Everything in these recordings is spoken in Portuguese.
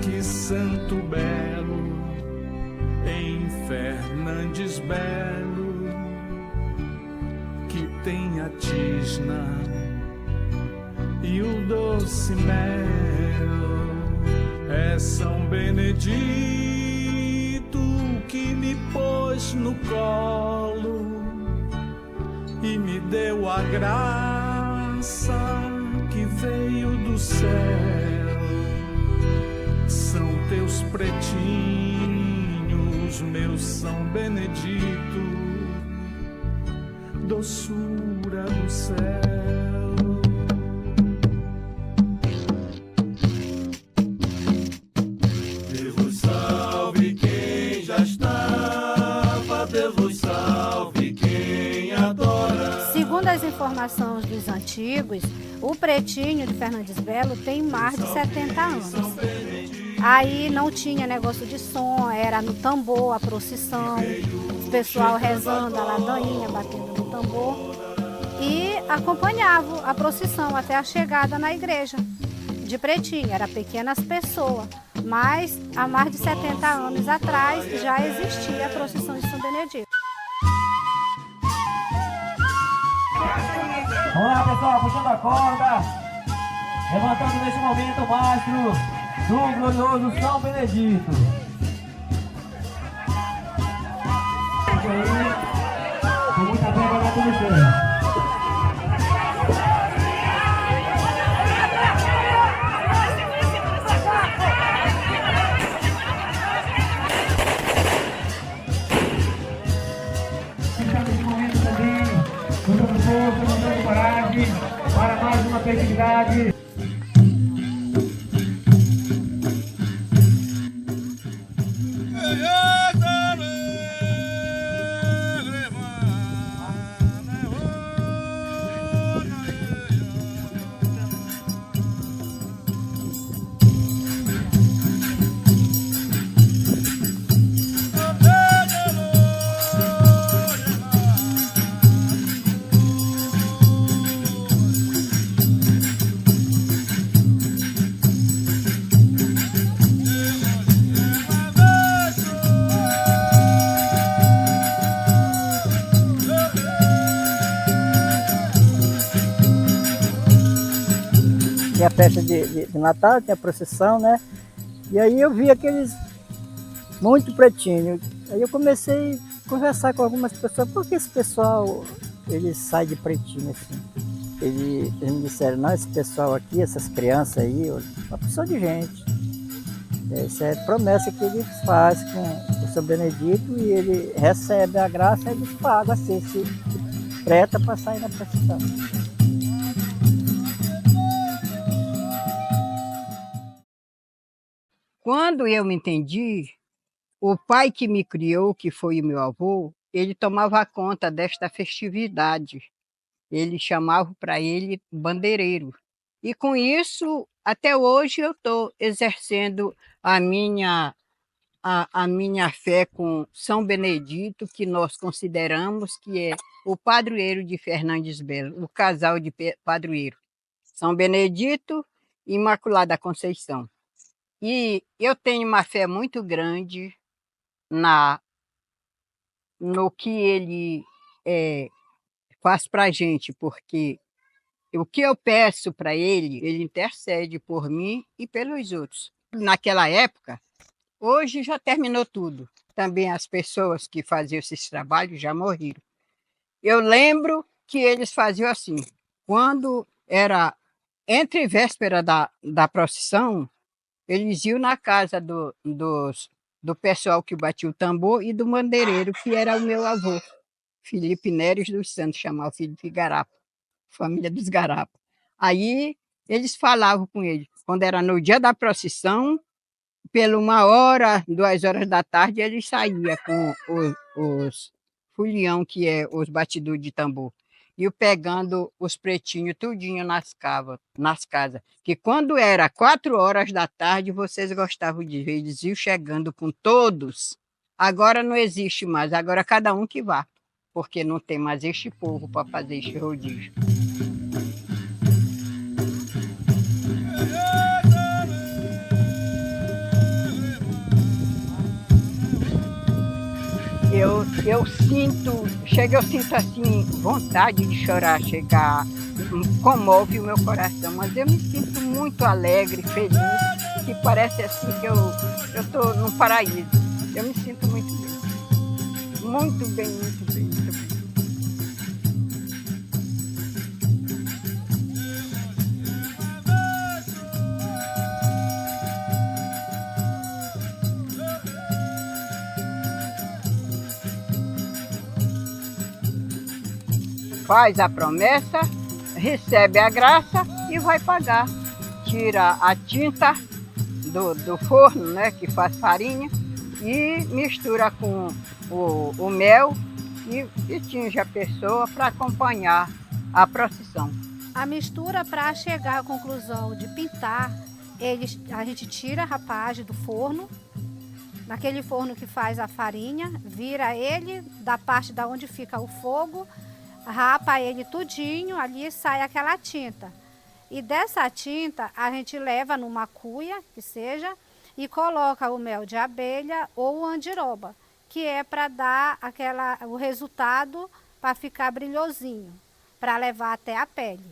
que Santo Belo, em Fernandes Belo, que tem a tisna e o doce mel. É São Benedito que me pôs no colo e me deu a graça que veio do céu. São teus pretinhos, meu São Benedito, doçura do céu. Deus salve quem já estava, Deus salve quem adora. Segundo as informações dos antigos, o Pretinho de Fernandes Belo tem mais de 70 anos. Aí não tinha negócio de som, era no tambor, a procissão, o pessoal rezando, a ladainha batendo no tambor e acompanhava a procissão até a chegada na igreja de Pretinho. Era pequenas pessoas, mas há mais de 70 anos atrás já existia a procissão de São Benedito. Vamos lá, pessoal, puxando a corda, levantando nesse momento o mastro do glorioso São Benedito. Com muita fé vai dar tudo certo. Nesse momento também, mandando força, mandando coragem para mais uma festividade. Tinha a festa de Natal, tinha a procissão, né? E aí eu vi aqueles muito pretinho. Aí eu comecei a conversar com algumas pessoas, por que esse pessoal, eles saem de pretinho assim? Eles me disseram, não, esse pessoal aqui, essas crianças aí, uma pessoa de gente. Essa é a promessa que ele faz com o São Benedito e ele recebe a graça e eles pagam assim, se preta para sair na procissão. Quando eu me entendi, o pai que me criou, que foi o meu avô, ele tomava conta desta festividade. Ele chamava para ele bandeireiro. E com isso, até hoje eu estou exercendo a minha fé com São Benedito, que nós consideramos que é o padroeiro de Fernandes Belo, o casal de padroeiro. São Benedito e Imaculada Conceição. E eu tenho uma fé muito grande no que ele faz para a gente, porque o que eu peço para ele, ele intercede por mim e pelos outros. Naquela época, hoje já terminou tudo. Também as pessoas que faziam esses trabalhos já morreram. Eu lembro que eles faziam assim, quando era entre véspera da procissão, eles iam na casa do pessoal que batia o tambor e do bandeireiro, que era o meu avô, Felipe Neres dos Santos, chamava Felipe Garapa, família dos Garapa. Aí eles falavam com ele, quando era no dia da procissão, pela 1h, 2h da tarde, eles saíam com os folião, que é os batidores de tambor, e pegando os pretinhos tudinho nas casas. Que quando era 4h da tarde, vocês gostavam de ver, eles iam chegando com todos. Agora não existe mais, agora cada um que vá, porque não tem mais este povo para fazer este rodízio. eu sinto assim, vontade de chorar, comove o meu coração, mas eu me sinto muito alegre, feliz, que parece assim que eu estou num paraíso. Eu me sinto muito bem. Muito bem, muito bem, muito bem. Faz a promessa, recebe a graça e vai pagar. Tira a tinta do forno, né, que faz farinha, e mistura com o mel e tinge a pessoa para acompanhar a procissão. A mistura, para chegar à conclusão de pintar, a gente tira a rapagem do forno, naquele forno que faz a farinha, vira ele da parte da onde fica o fogo, rapa ele tudinho, ali sai aquela tinta. E dessa tinta a gente leva numa cuia, que seja, e coloca o mel de abelha ou o andiroba, que é para dar o resultado para ficar brilhosinho, para levar até a pele.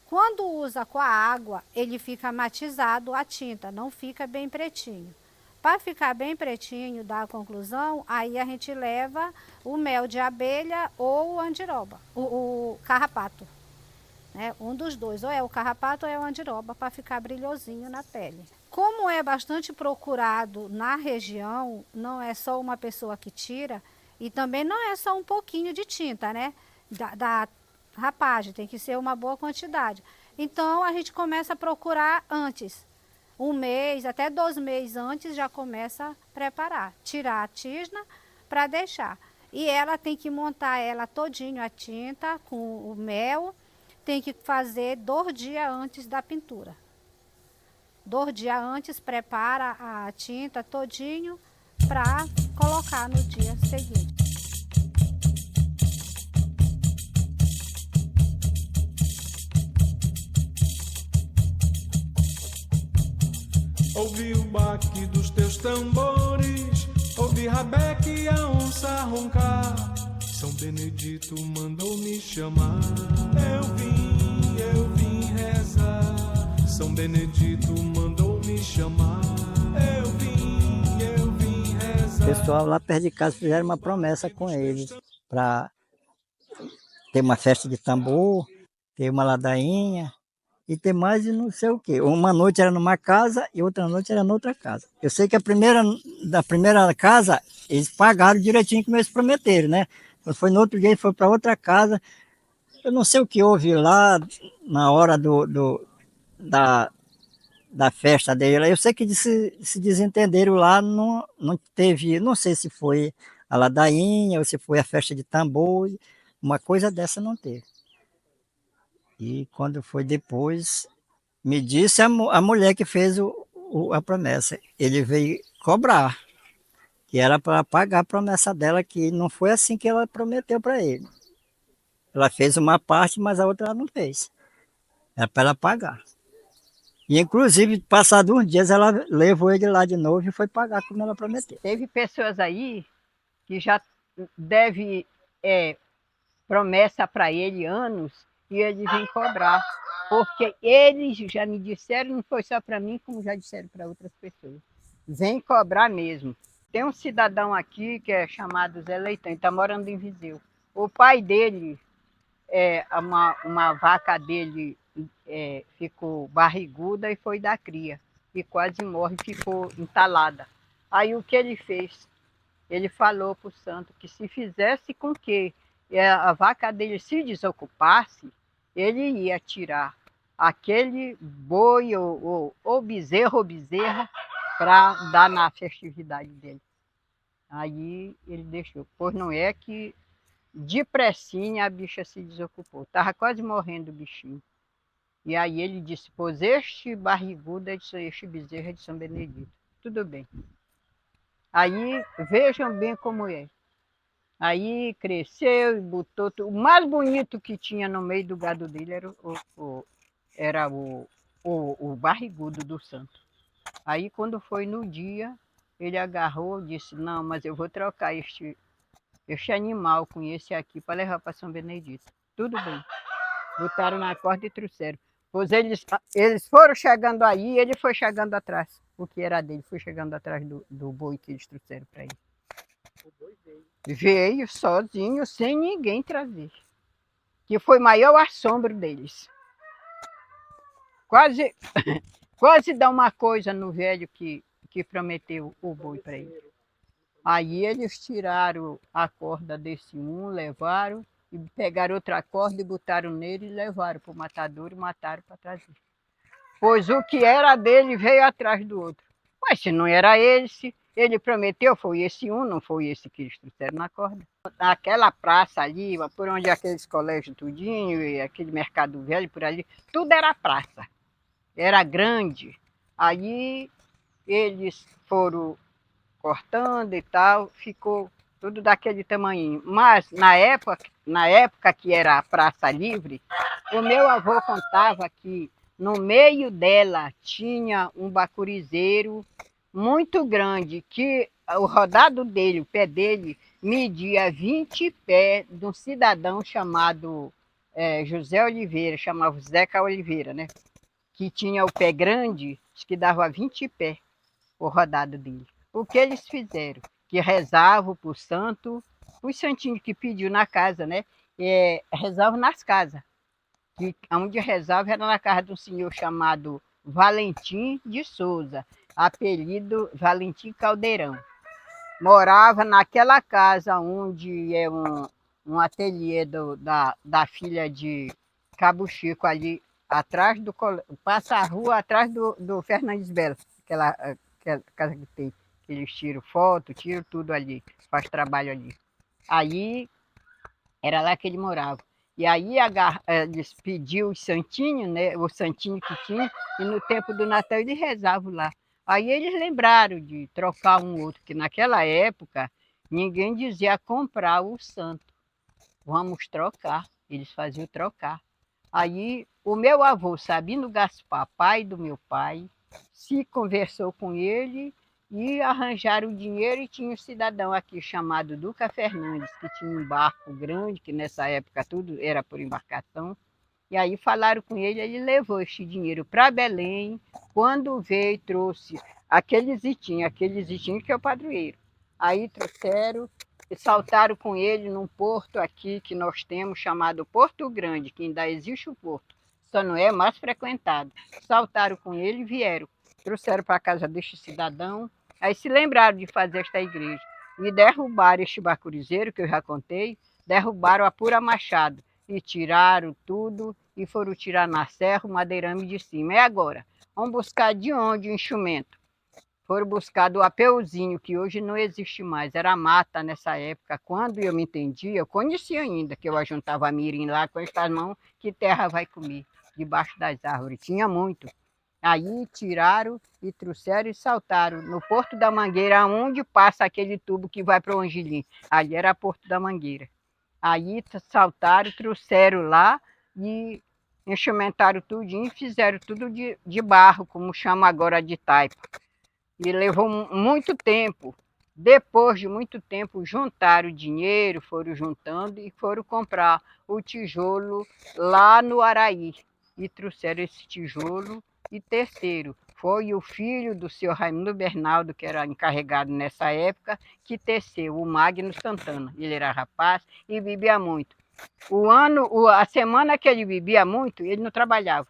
Quando usa com a água, ele fica matizado a tinta, não fica bem pretinho. Para ficar bem pretinho, dar a conclusão, aí a gente leva o mel de abelha ou o andiroba, o carrapato. Né? Um dos dois, ou é o carrapato ou é o andiroba, para ficar brilhosinho na pele. Como é bastante procurado na região, não é só uma pessoa que tira, e também não é só um pouquinho de tinta, né? Da rapagem, tem que ser uma boa quantidade. Então a gente começa a procurar antes. 1 mês, até 2 meses antes já começa a preparar. Tirar a tisna para deixar. E ela tem que montar ela todinho a tinta com o mel. Tem que fazer 2 dias antes da pintura. 2 dias antes prepara a tinta todinho para colocar no dia seguinte. Ouvi o baque dos teus tambores, ouvi rabeque e a onça roncar. São Benedito mandou me chamar. Eu vim rezar. São Benedito mandou me chamar. Eu vim rezar. O pessoal lá perto de casa fizeram uma promessa com ele para ter uma festa de tambor, ter uma ladainha e ter mais e não sei o quê. Uma noite era numa casa e outra noite era noutra casa. Eu sei que da primeira casa, eles pagaram direitinho como eles prometeram, né? Quando foi no outro dia, ele foi para outra casa. Eu não sei o que houve lá na hora da festa dele. Eu sei que se desentenderam lá, não teve, não sei se foi a ladainha ou se foi a festa de tambor, uma coisa dessa não teve. E quando foi depois, me disse a mulher que fez a promessa, ele veio cobrar, que era para pagar a promessa dela, que não foi assim que ela prometeu para ele. Ela fez uma parte, mas a outra ela não fez. Era para ela pagar. E inclusive, passados uns dias, ela levou ele lá de novo e foi pagar como ela prometeu. Teve pessoas aí que já deve promessa para ele anos e ele vem cobrar. Porque eles já me disseram, não foi só para mim, como já disseram para outras pessoas. Vem cobrar mesmo. Tem um cidadão aqui que é chamado Zé Leitão, ele está morando em Viseu. O pai dele, uma vaca dele ficou barriguda e foi da cria. E quase morre, ficou entalada. Aí o que ele fez? Ele falou para o santo que se fizesse com que a vaca dele se desocupasse, ele ia tirar aquele boi ou bezerro ou bezerra para dar na festividade dele. Aí ele deixou. Pois não é que depressinha a bicha se desocupou. Estava quase morrendo o bichinho. E aí ele disse, pois este barrigudo é este bezerro é de São Benedito. Tudo bem. Aí vejam bem como é. Aí cresceu e botou o mais bonito que tinha no meio do gado dele era o barrigudo do santo. Aí quando foi no dia, ele agarrou e disse, não, mas eu vou trocar este animal com esse aqui para levar para São Benedito. Tudo bem. Botaram na corda e trouxeram. Pois eles foram chegando aí, ele foi chegando atrás. O que era dele foi chegando atrás do boi que eles trouxeram para ele. O boi veio? Veio sozinho, sem ninguém trazer. Que foi maior assombro deles. Quase, quase dá uma coisa no velho que prometeu o boi para ele. Aí eles tiraram a corda desse um, levaram, e pegaram outra corda e botaram nele e levaram para o matador e mataram para trazer. Pois o que era dele veio atrás do outro. Mas se não era esse, ele prometeu, foi esse um, não foi esse que eles trouxeram na corda. Naquela praça ali, por onde aqueles colégios tudinho, e aquele mercado velho por ali, tudo era praça. Era grande. Aí eles foram cortando e tal, ficou tudo daquele tamanhinho. Mas na época que era a praça livre, o meu avô contava que no meio dela tinha um bacurizeiro muito grande, que o rodado dele, o pé dele, media 20 pés de um cidadão chamado José Oliveira, chamava Zeca Oliveira, né? Que tinha o pé grande, que dava 20 pés o rodado dele. O que eles fizeram? Que rezavam para o santo, os santinhos que pediu na casa, né? Rezavam nas casas. Que onde rezava era na casa de um senhor chamado Valentim de Souza, apelido Valentim Caldeirão. Morava naquela casa onde é um ateliê da filha de Cabo Chico, ali atrás do... Passa a rua atrás do Fernandes Belo, aquela casa que tem. Eles tiram foto, tiram tudo ali, faz trabalho ali. Aí, era lá que ele morava. E aí eles pediam os santinhos, né? O santinho que tinha, e no tempo do Natal eles rezavam lá. Aí eles lembraram de trocar um outro, que naquela época ninguém dizia comprar o santo. Vamos trocar. Eles faziam trocar. Aí o meu avô, Sabino Gaspar, pai do meu pai, se conversou com ele e arranjaram o dinheiro, e tinha um cidadão aqui chamado Duca Fernandes, que tinha um barco grande, que nessa época tudo era por embarcação. E aí falaram com ele, ele levou este dinheiro para Belém. Quando veio, trouxe aqueles itinhos que é o padroeiro. Aí trouxeram e saltaram com ele num porto aqui que nós temos, chamado Porto Grande, que ainda existe o porto, só não é mais frequentado. Saltaram com ele e vieram. Trouxeram para a casa deste cidadão, aí se lembraram de fazer esta igreja. E derrubaram este bacurizeiro, que eu já contei, derrubaram a pura machado. E tiraram tudo, e foram tirar na serra o madeirame de cima. E agora? Vamos buscar de onde o enxumento? Foram buscar do apeuzinho, que hoje não existe mais. Era mata nessa época. Quando eu me entendi, eu conhecia ainda, que eu ajuntava mirim lá com estas mãos, que terra vai comer, debaixo das árvores. Tinha muito. Aí tiraram e trouxeram e saltaram no Porto da Mangueira, onde passa aquele tubo que vai para o Angelim. Ali era Porto da Mangueira. Aí saltaram, trouxeram lá e enxumentaram tudinho e fizeram tudo de barro, como chama agora de taipa. E levou muito tempo. Depois de muito tempo, juntaram dinheiro, foram juntando e foram comprar o tijolo lá no Araí. E trouxeram esse tijolo e teceram. Foi o filho do senhor Raimundo Bernaldo, que era encarregado nessa época, que teceu, o Magno Santana. Ele era rapaz e bebia muito. A semana que ele bebia muito, ele não trabalhava.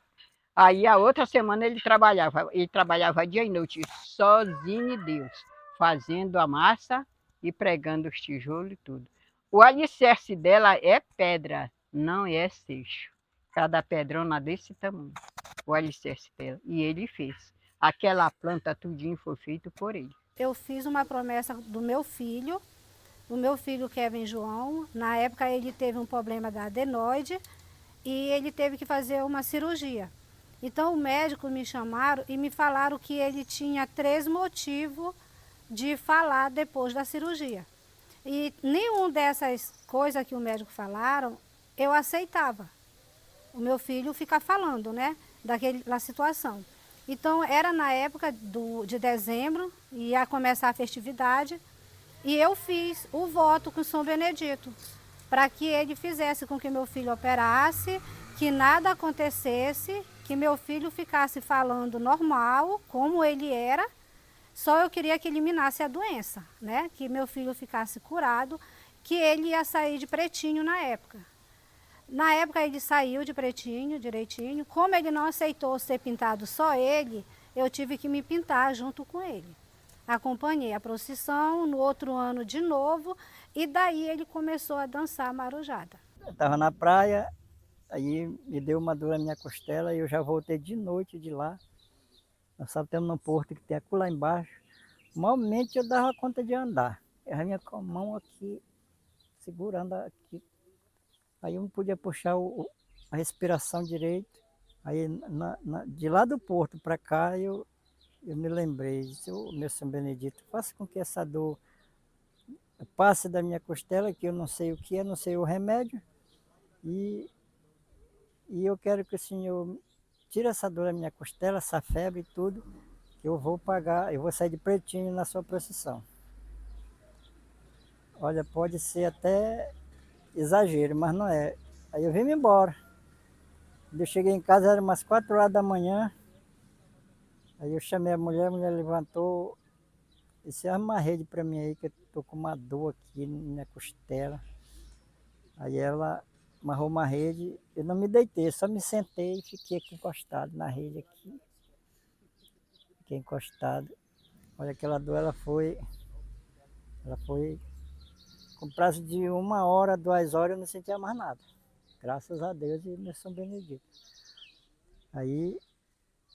Aí a outra semana ele trabalhava dia e noite, sozinho em Deus, fazendo a massa e pregando os tijolos e tudo. O alicerce dela é pedra, não é seixo. Cada pedrona desse tamanho, o alicerce dela. E ele fez. Aquela planta tudinho foi feito por ele. Eu fiz uma promessa do meu filho Kevin João. Na época ele teve um problema da adenoide e ele teve que fazer uma cirurgia. Então o médico me chamaram e me falaram que ele tinha 3 motivos de falar depois da cirurgia. E nenhum dessas coisas que o médico falaram, eu aceitava. O meu filho fica falando, né, daquela situação. Então era na época de dezembro, ia começar a festividade, E eu fiz o voto com São Benedito, para que ele fizesse com que meu filho operasse, que nada acontecesse, que meu filho ficasse falando normal, como ele era. Só eu queria que eliminasse a doença, né? Que meu filho ficasse curado, que ele ia sair de pretinho na época. Na época ele saiu de pretinho, direitinho. Como ele não aceitou ser pintado só ele, eu tive que me pintar junto com ele. Acompanhei a procissão, no outro ano de novo, e daí ele começou a dançar a marujada. Eu estava na praia, aí me deu uma dor na minha costela e eu já voltei de noite de lá. Nós estamos no porto que tem lá embaixo. Malmente eu dava conta de andar. Eu vinha com a mão aqui, segurando aqui. Aí eu não podia puxar a respiração direito. Aí de lá do porto para cá eu me lembrei, disse, ô meu São Benedito, faça com que essa dor passe da minha costela, que eu não sei o que é, não sei o remédio, e eu quero que o Senhor tire essa dor da minha costela, essa febre e tudo, que eu vou pagar, eu vou sair de pretinho na sua procissão. Olha, pode ser até exagero, mas não é. Aí eu vim embora. Quando eu cheguei em casa, era umas 4 horas da manhã. Aí eu chamei a mulher levantou, disse, arma uma rede para mim aí, que eu tô com uma dor aqui na minha costela. Aí ela amarrou uma rede, eu não me deitei, só me sentei e fiquei aqui encostado na rede aqui. Fiquei encostado. Olha, aquela dor, ela foi com prazo de 1 hora, 2 horas, eu não sentia mais nada. Graças a Deus e meu São Benedito. Aí,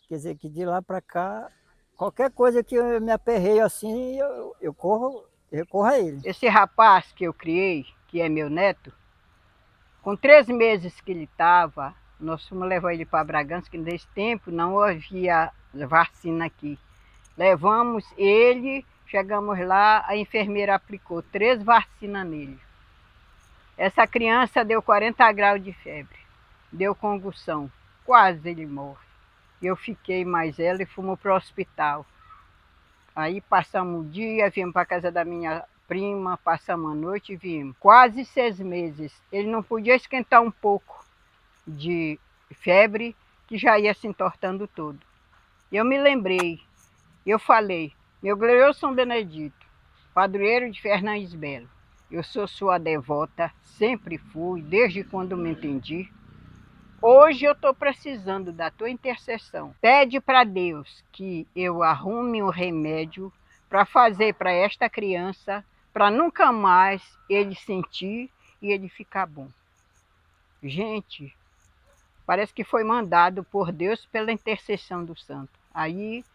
quer dizer que de lá para cá, qualquer coisa que eu me aperreio assim, eu corro a ele. Esse rapaz que eu criei, que é meu neto, com 3 meses que ele estava, nós fomos levar ele para Bragança, que nesse tempo não havia vacina aqui. Levamos ele, chegamos lá, a enfermeira aplicou 3 vacinas nele. Essa criança deu 40 graus de febre, deu convulsão, quase ele morre. Eu fiquei mais ela e fomos para o hospital. Aí passamos o dia, viemos para a casa da minha prima, passamos a noite e viemos. Quase 6 meses. Ele não podia esquentar um pouco de febre, que já ia se entortando todo. Eu me lembrei, eu falei, meu glorioso São Benedito, padroeiro de Fernandes Belo, eu sou sua devota, sempre fui, desde quando me entendi. Hoje eu estou precisando da tua intercessão. Pede para Deus que eu arrume um remédio para fazer para esta criança, para nunca mais ele sentir e ele ficar bom. Gente, parece que foi mandado por Deus pela intercessão do santo. Aí,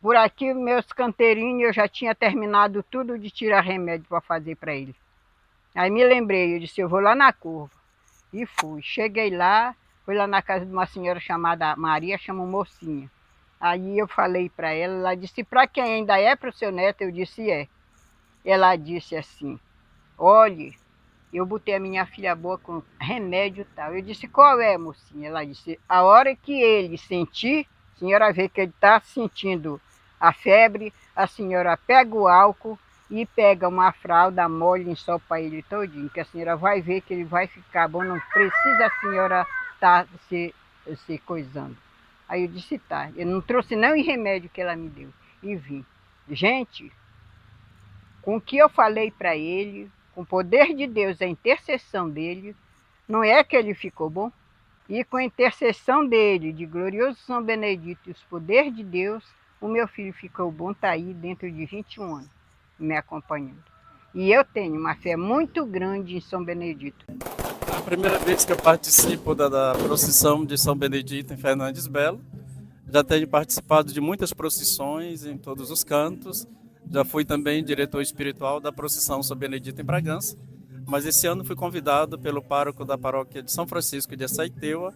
por aqui, meus canteirinhos, eu já tinha terminado tudo de tirar remédio para fazer para ele. Aí me lembrei, eu disse, eu vou lá na curva. E fui. Cheguei lá, fui lá na casa de uma senhora chamada Maria, chamou mocinha. Aí eu falei para ela, ela disse, para quem ainda é para o seu neto? Eu disse, é. Ela disse assim, olhe, eu botei a minha filha boa com remédio e tal. Eu disse, qual é, mocinha? Ela disse, a hora que ele sentir, a senhora vê que ele está sentindo a febre, a senhora pega o álcool e pega uma fralda, molha em sol para ele todinho, que a senhora vai ver que ele vai ficar bom, não precisa a senhora estar se coisando. Aí eu disse, tá, eu não trouxe nem o remédio que ela me deu, e vim. Gente, com o que eu falei para ele, com o poder de Deus, a intercessão dele, não é que ele ficou bom? E com a intercessão dele, de glorioso São Benedito e os poderes de Deus, o meu filho ficou bom, está aí dentro de 21 anos, me acompanhando. E eu tenho uma fé muito grande em São Benedito. É a primeira vez que eu participo da procissão de São Benedito em Fernandes Belo. Já tenho participado de muitas procissões em todos os cantos. Já fui também diretor espiritual da procissão São Benedito em Bragança. Mas esse ano fui convidado pelo pároco da paróquia de São Francisco de Açaiteua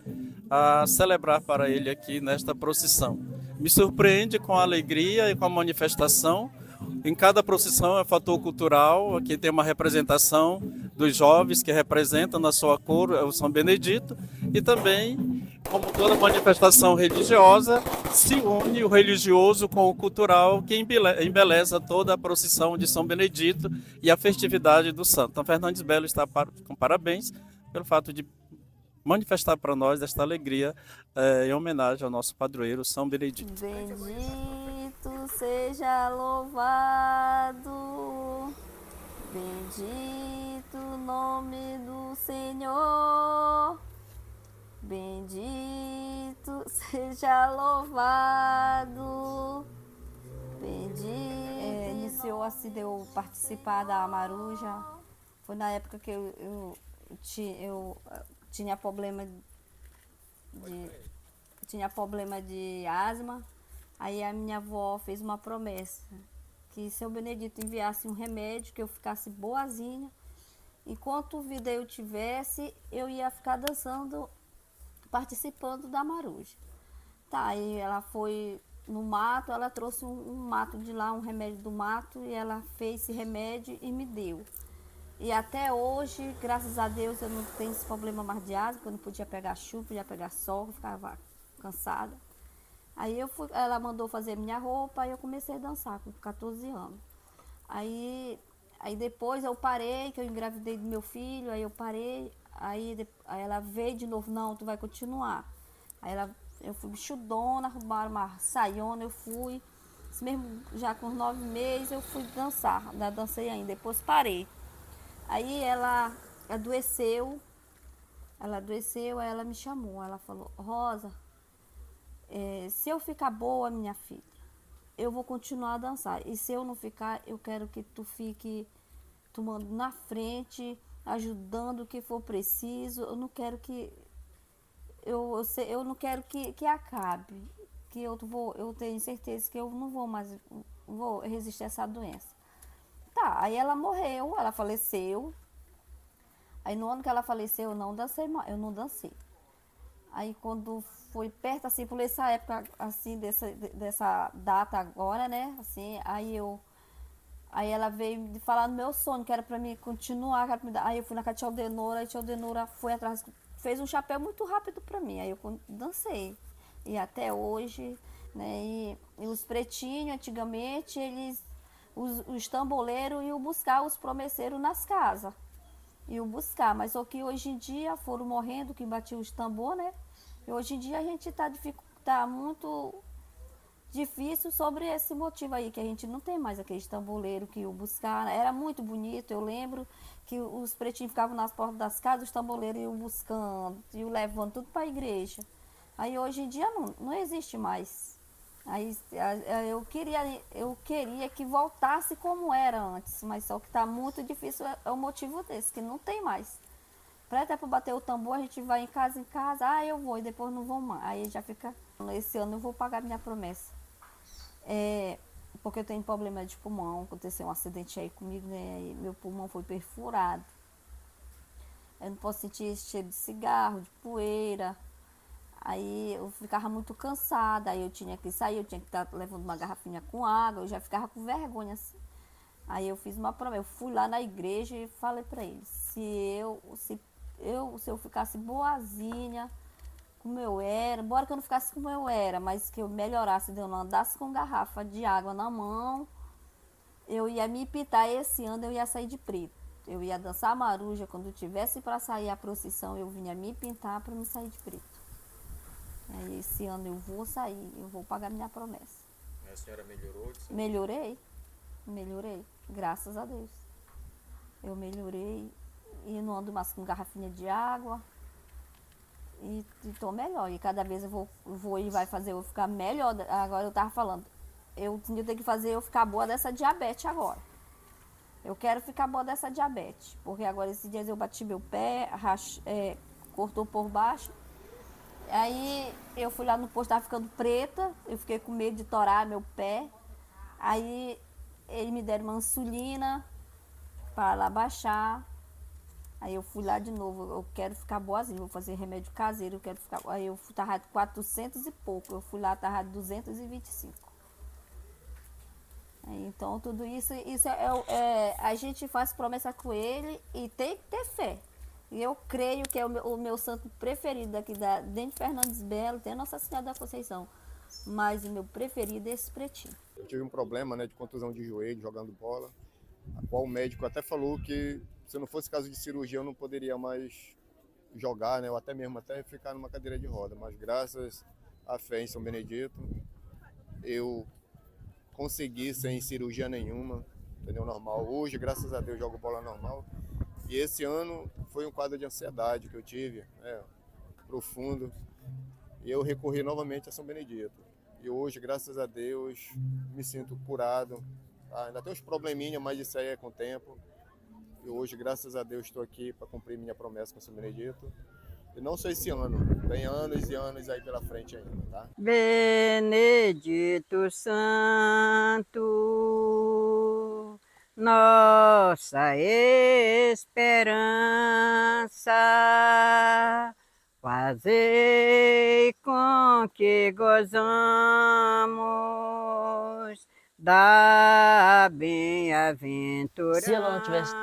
a celebrar para ele aqui nesta procissão. Me surpreende com a alegria e com a manifestação. Em cada procissão é fator cultural, aqui tem uma representação dos jovens que representam na sua cor o São Benedito e também como toda manifestação religiosa, se une o religioso com o cultural, que embeleza toda a procissão de São Benedito e a festividade do santo. Então, Fernandes Belo está com parabéns pelo fato de manifestar para nós esta alegria em homenagem ao nosso padroeiro São Benedito. Bendito seja louvado, bendito o nome do Senhor, bendito seja louvado, bendito. Iniciou assim de eu participar da Maruja, foi na época que eu tinha problema de asma. Aí a minha avó fez uma promessa, que se o Benedito enviasse um remédio, que eu ficasse boazinha, enquanto vida eu tivesse, eu ia ficar dançando, participando da Maruja. Tá, aí ela foi no mato, ela trouxe um mato de lá, um remédio do mato, e ela fez esse remédio e me deu. E até hoje, graças a Deus, eu não tenho esse problema mais de asma, porque eu não podia pegar chuva, podia pegar sol, eu ficava cansada. Aí ela mandou fazer minha roupa e eu comecei a dançar com 14 anos. Aí depois eu parei, que eu engravidei do meu filho, aí eu parei, aí ela veio de novo, não, tu vai continuar. Eu fui bichudona, arrumaram uma saiona, eu fui, mesmo já com 9 meses eu fui dançar, ainda dancei ainda, depois parei. Aí ela adoeceu, aí ela me chamou, ela falou, Rosa, se eu ficar boa, minha filha, eu vou continuar a dançar. E se eu não ficar, eu quero que tu fique tomando na frente, ajudando o que for preciso. Eu não quero que eu não quero que acabe, que eu tenho certeza que eu não vou mais vou resistir a essa doença. Tá, aí ela morreu, ela faleceu. Aí no ano que ela faleceu, eu não dancei. Aí quando foi perto, assim, por essa época, assim, dessa data agora, né, assim, aí ela veio falar no meu sonho, que era pra mim continuar, aí eu fui na casa de Tia Aldenora, e Tia Aldenora foi atrás, fez um chapéu muito rápido pra mim, aí eu dancei. E até hoje, né, e os pretinhos, antigamente, os tamboleiros iam buscar os promesseiros nas casas. Iam buscar, mas só que hoje em dia foram morrendo, que batiam os tambor, né? E hoje em dia a gente tá muito difícil sobre esse motivo aí, que a gente não tem mais aqueles tamboleiros que iam buscar. Era muito bonito, eu lembro que os pretinhos ficavam nas portas das casas, os tamboleiros iam buscando, iam levando tudo para a igreja. Aí hoje em dia não existe mais. Aí eu queria que voltasse como era antes, mas só que está muito difícil, é o motivo desse, que não tem mais. Até para bater o tambor, a gente vai em casa, eu vou, e depois não vou mais. Aí já fica, esse ano eu vou pagar minha promessa. Porque eu tenho problema de pulmão, aconteceu um acidente aí comigo, né, e meu pulmão foi perfurado. Eu não posso sentir esse cheiro de cigarro, de poeira. Aí eu ficava muito cansada, aí eu tinha que sair, eu tinha que estar levando uma garrafinha com água, eu já ficava com vergonha assim. Aí eu fiz uma promessa, eu fui lá na igreja e falei para eles, se eu ficasse boazinha, como eu era, embora que eu não ficasse como eu era, mas que eu melhorasse, eu não andasse com garrafa de água na mão, eu ia me pintar, esse ano eu ia sair de preto. Eu ia dançar a Maruja, quando tivesse para sair a procissão, eu vinha me pintar para me sair de preto. Aí esse ano eu vou sair, eu vou pagar minha promessa. A senhora melhorou? Melhorei, graças a Deus. Eu melhorei e não ando mais com garrafinha de água. E tô melhor. E cada vez eu vou e vai fazer eu ficar melhor. Agora eu tava falando, eu tenho que fazer eu ficar boa dessa diabetes agora. Eu quero ficar boa dessa diabetes. Porque agora esses dias eu bati meu pé, cortou por baixo. Aí eu fui lá no posto, tava ficando preta, eu fiquei com medo de torar meu pé. Aí eles me deram uma insulina para lá baixar. Aí eu fui lá de novo, eu quero ficar boazinha, vou fazer remédio caseiro, eu quero ficar. Aí eu tava de 400 e pouco, eu fui lá, tava de 225. Aí, então tudo isso a gente faz promessa com ele e tem que ter fé. E eu creio que é o meu santo preferido aqui dentro de Fernandes Belo, tem a Nossa Senhora da Conceição. Mas o meu preferido é esse pretinho. Eu tive um problema, né, de contusão de joelho jogando bola, a qual o médico até falou que se não fosse caso de cirurgia eu não poderia mais jogar, né, ou até mesmo ficar numa cadeira de roda. Mas graças à fé em São Benedito, eu consegui sem cirurgia nenhuma, entendeu? Normal. Hoje, graças a Deus, jogo bola normal. E esse ano foi um quadro de ansiedade que eu tive, né, profundo. E eu recorri novamente a São Benedito. E hoje, graças a Deus, me sinto curado. Tá? Ainda tem uns probleminha, mas isso aí é com o tempo. E hoje, graças a Deus, estou aqui para cumprir minha promessa com São Benedito. E não só esse ano, tem anos e anos aí pela frente ainda, tá? Benedito Santo, nossa esperança, fazei com que gozamos da bem-aventurança. Se ela não tivesse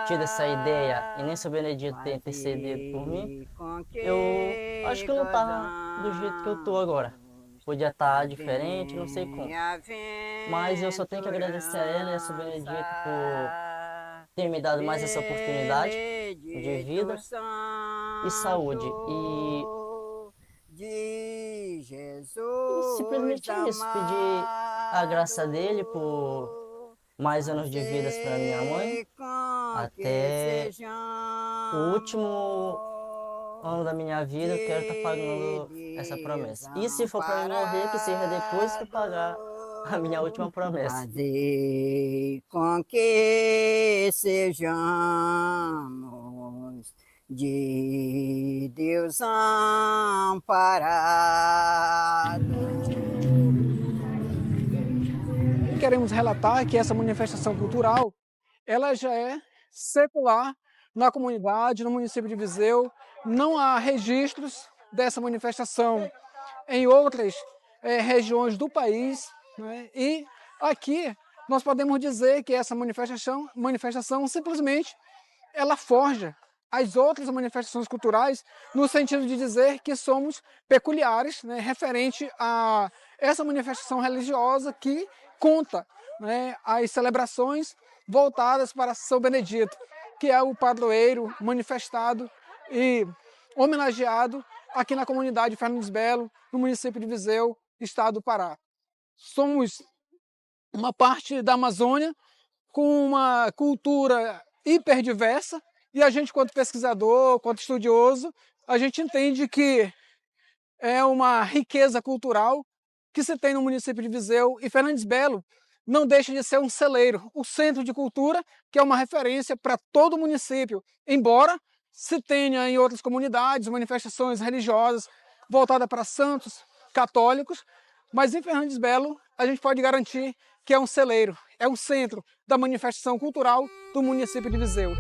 tido essa ideia e nem São Benedito ter intercedido por mim, eu acho que eu não estava do jeito que eu estou agora. Podia estar diferente, não sei como. Mas eu só tenho que agradecer a ela e a São Benedito por ter me dado mais essa oportunidade de vida e saúde. E simplesmente isso, pedir a graça dele por mais anos de vida para minha mãe, até o último ano da minha vida eu quero estar pagando essa promessa. E se for para mim morrer, que seja depois que eu pagar a minha última promessa. Fazer com que sejamos de Deus amparados. Queremos relatar que essa manifestação cultural, ela já é secular na comunidade, no município de Viseu. Não há registros dessa manifestação em outras regiões do país, né? E aqui nós podemos dizer que essa manifestação simplesmente ela forja as outras manifestações culturais no sentido de dizer que somos peculiares, né, referente a essa manifestação religiosa que conta, né, as celebrações voltadas para São Benedito, que é o padroeiro manifestado e homenageado aqui na comunidade de Fernandes Belo, no município de Viseu, estado do Pará. Somos uma parte da Amazônia com uma cultura hiperdiversa e a gente, quanto pesquisador, quanto estudioso, a gente entende que é uma riqueza cultural que se tem no município de Viseu, e Fernandes Belo não deixa de ser um celeiro, um centro de cultura que é uma referência para todo o município, embora se tenha em outras comunidades manifestações religiosas voltadas para santos católicos, mas em Fernandes Belo a gente pode garantir que é um celeiro, é um centro da manifestação cultural do município de Viseu.